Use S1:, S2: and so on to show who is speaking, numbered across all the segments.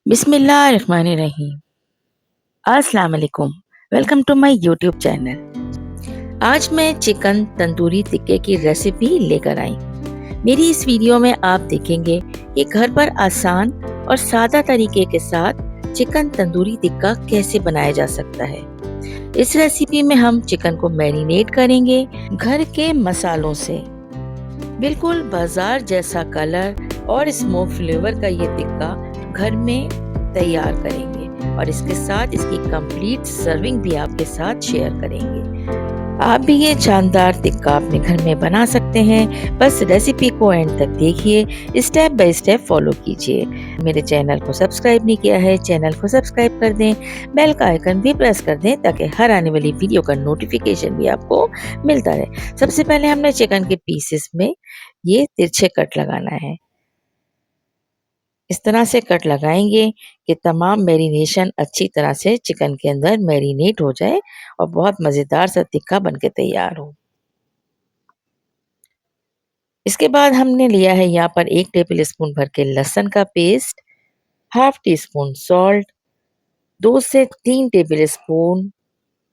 S1: बिस्मिल्लाहिर्रहमानिर्रहीम। अस्सलाम वालेकुम। Welcome to my YouTube channel. आज मैं चिकन तंदूरी टिक्के की रेसिपी लेकर आई। मेरी इस वीडियो में आप देखेंगे कि घर पर आसान और सादा तरीके के साथ चिकन तंदूरी टिक्का कैसे बनाया जा सकता है। इस रेसिपी में हम चिकन को मैरिनेट करेंगे घर के मसालों से। बिल्कुल बाजार जैसा कलर और स्मोक फ्लेवर का ये टिक्का घर में तैयार करेंगे और इसके साथ इसकी कंप्लीट सर्विंग भी आपके साथ शेयर करेंगे। आप भी ये शानदार टिक्का अपने घर में बना सकते हैं। बस रेसिपी को एंड तक देखिए, स्टेप बाय स्टेप फॉलो कीजिए। मेरे चैनल को सब्सक्राइब नहीं किया है, चैनल को सब्सक्राइब कर दें, बेल का आइकन भी प्रेस कर दें ताकि हर आने वाली वीडियो का नोटिफिकेशन भी आपको मिलता रहे। सबसे पहले हमने चिकन के पीसेस में ये तिरछे कट लगाना है। इस तरह से कट लगाएंगे कि तमाम मैरिनेशन अच्छी तरह से चिकन के अंदर मैरिनेट हो जाए और बहुत मज़ेदार सा टिक्का बनके तैयार हो। इसके बाद हमने लिया है यहाँ पर 1 टेबल स्पून भर के लहसुन का paste, half tea spoon salt, 2 से 3 table spoon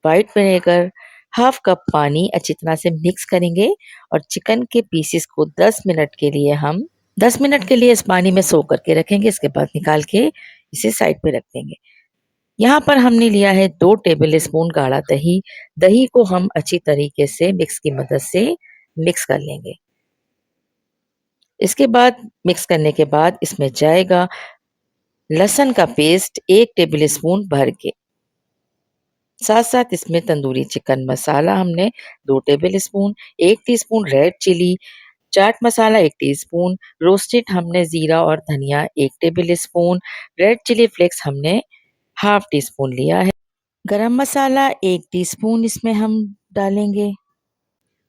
S1: white vinegar, half cup पानी अच्छी तरह से मिक्स करेंगे और चिकन के पीसेस को 10 मिनट के लिए इस पानी में सो करके रखेंगे। इसके बाद निकाल के इसे साइड पे रख देंगे। यहाँ पर हमने लिया है 2 टेबल स्पून गाढ़ा दही। दही को हम अच्छी तरीके से मिक्स की मदद से मिक्स कर लेंगे। इसके बाद मिक्स करने के बाद इसमें जाएगा लहसुन का पेस्ट 1 टेबल स्पून भर के। साथ-साथ इसमें तंदूरी चिकन मसाला हमने 2 tablespoon, 1 teaspoon red chilli, chaat masala 1 teaspoon, roasted हमने जीरा और धनिया 1 tablespoon, red chilli flakes हमने हाफ टी स्पून लिया है। गरम मसाला 1 टीस्पून इसमें हम डालेंगे।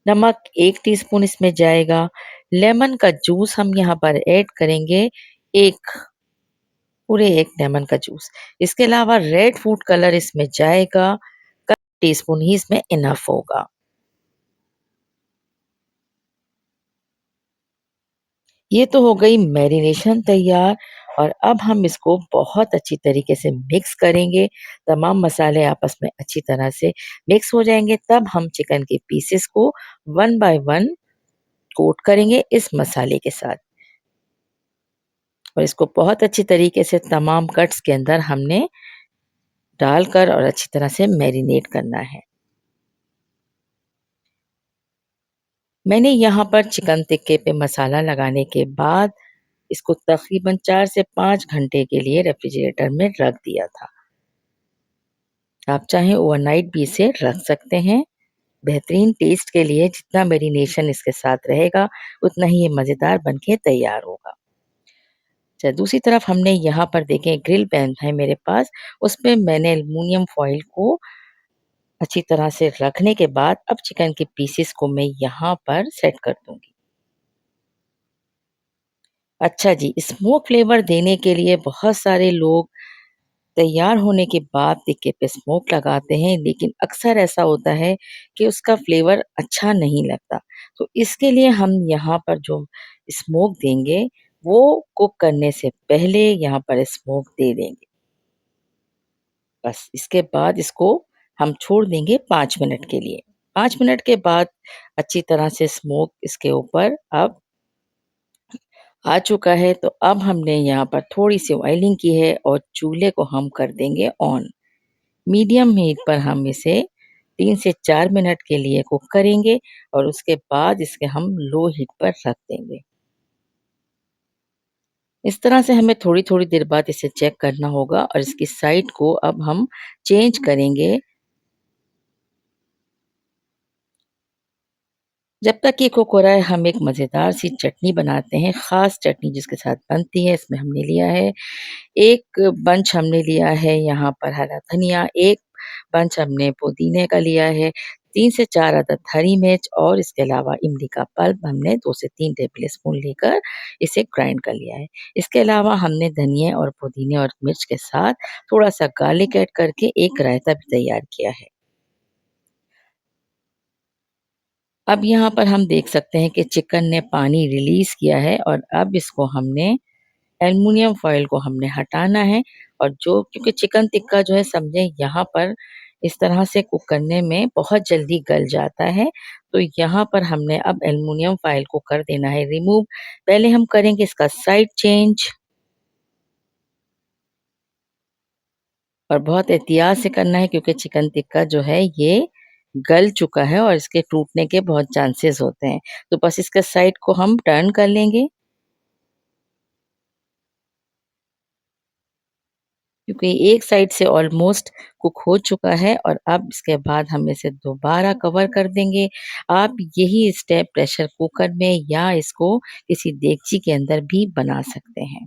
S1: नमक 1 टीस्पून इसमें जाएगा। लेमन का जूस हम यहाँ पर ऐड करेंगे 1 पूरे 1 लेमन का जूस। इसके अलावा रेड फूड कलर इसमें जाएगा, टीस्पून ही इसमें इनफ होगा। ये तो हो गई मैरिनेशन तैयार और अब हम इसको बहुत अच्छी तरीके से मिक्स करेंगे। तमाम मसाले आपस में अच्छी तरह से मिक्स हो जाएँगे, तब हम चिकन के पीसेस को वन बाय वन कोट करेंगे इस मसाले के साथ और इसको बहुत अच्छी तरीके से तमाम कट्स के अंदर हमने डालकर और अच्छी तरह से मैरिनेट करना है। मैंने यहाँ पर चिकन टिक्के पे मसाला लगाने के बाद इसको तकरीबन 4 से 5 घंटे के लिए रेफ्रिजरेटर में रख दिया था। आप चाहें ओवरनाइट भी इसे रख सकते हैं। बेहतरीन टेस्ट के लिए जितना मैरिनेशन इसके साथ रहेगा, उतना ही ये मज़ेदार बन के तैयार होगा। अच्छा, दूसरी तरफ हमने यहाँ पर देखें ग्रिल पैन है मेरे पास, उसपे मैंने एल्युमिनियम फॉइल को अच्छी तरह से रखने के बाद अब चिकन के पीसेस को मैं यहाँ पर सेट कर दूँगी। अच्छा जी, स्मोक फ्लेवर देने के लिए बहुत सारे लोग तैयार होने के बाद टिक्के पे स्मोक लगाते हैं, लेकिन अक्सर ऐसा होता है कि उसका फ्लेवर अच्छा नहीं लगता। तो इसके लिए हम यहाँ पर जो स्मोक देंगे, वो कुक करने से पहले यहाँ पर स्मोक दे देंगे। बस इसके बाद इसको हम छोड़ देंगे 5 मिनट के लिए। 5 मिनट के बाद अच्छी तरह से स्मोक इसके ऊपर अब आ चुका है, तो अब हमने यहाँ पर थोड़ी-सी ऑयलिंग की है और चूल्हे को हम कर देंगे ऑन। मीडियम हीट पर हम इसे 3 से 4 मिनट के लिए कुक करेंगे और उसके बाद इसके हम लो हीट पर रख देंगे। इस तरह से हमें थोड़ी-थोड़ी देर बाद इसे चेक करना होगा और इसकी साइड को अब हम चेंज करेंगे। जब तक ये कुक हो रहा है हम एक मज़ेदार सी चटनी बनाते हैं, ख़ास चटनी जिसके साथ बनती है। इसमें हमने लिया है 1 बंच हमने लिया है यहाँ पर हरा धनिया, 1 बंच हमने पुदीने का लिया है, 3 से 4 अदद हरी मिर्च और इसके अलावा इमली का पल्प हमने 2 से 3 टेबल स्पून लेकर इसे ग्राइंड कर लिया है। इसके अलावा हमने धनिये और पुदीने और मिर्च के साथ थोड़ा-सा गार्लिक ऐड करके एक रायता भी तैयार किया है। अब यहाँ पर हम देख सकते हैं कि चिकन ने पानी रिलीज़ किया है और अब इसको हमने एल्युमिनियम फॉइल को हमने हटाना है और जो क्योंकि चिकन टिक्का जो है समझें यहाँ पर इस तरह से कुक करने में बहुत जल्दी गल जाता है, तो यहाँ पर हमने अब एल्युमिनियम फॉइल को कर देना है रिमूव। पहले हम करेंगे इसका साइड चेंज और बहुत एहतियात से करना है क्योंकि चिकन टिक्का जो है ये गल चुका है और इसके टूटने के बहुत चांसेस होते हैं। तो बस इसका साइड को हम टर्न कर लेंगे क्योंकि एक साइड से ऑलमोस्ट कुक हो चुका है और अब इसके बाद हम इसे दोबारा कवर कर देंगे। आप यही स्टेप प्रेशर कुकर में या इसको किसी देगची के अंदर भी बना सकते हैं।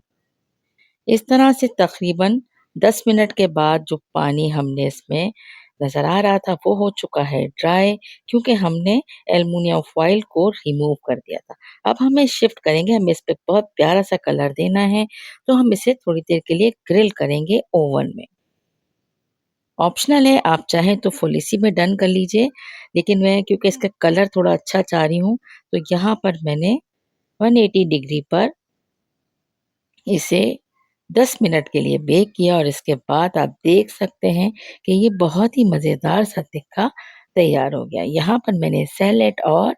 S1: इस तरह से तकरीबन 10 मिनट के बाद जो पानी हमने इसमें नज़र आ रहा था वो हो चुका है ड्राई क्योंकि हमने एल्युमिनियम फॉइल को रिमूव कर दिया था। अब हमें शिफ्ट करेंगे, हमें इस पे बहुत प्यारा सा कलर देना है, तो हम इसे थोड़ी देर के लिए ग्रिल करेंगे ओवन में। ऑप्शनल है, आप चाहें तो फुल इसी में डन कर लीजिए, लेकिन मैं क्योंकि इसका कलर थोड़ा अच्छा चाह रही हूँ, तो यहाँ पर मैंने 180 डिग्री पर इसे 10 मिनट के लिए बेक किया और इसके बाद आप देख सकते हैं कि ये बहुत ही मज़ेदार सा टिक्का तैयार हो गया। यहाँ पर मैंने सैलेड और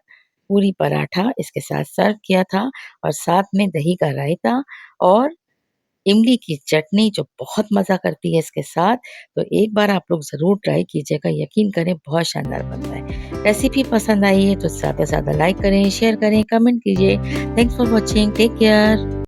S1: पूरी पराठा इसके साथ सर्व किया था और साथ में दही का रायता और इमली की चटनी जो बहुत मज़ा करती है इसके साथ। तो एक बार आप लोग ज़रूर ट्राई कीजिएगा, यकीन करें बहुत शानदार बनता है। रेसिपी पसंद आई है तो ज़्यादा से ज़्यादा लाइक करें, शेयर करें, कमेंट कीजिए। Thanks for watching, take care.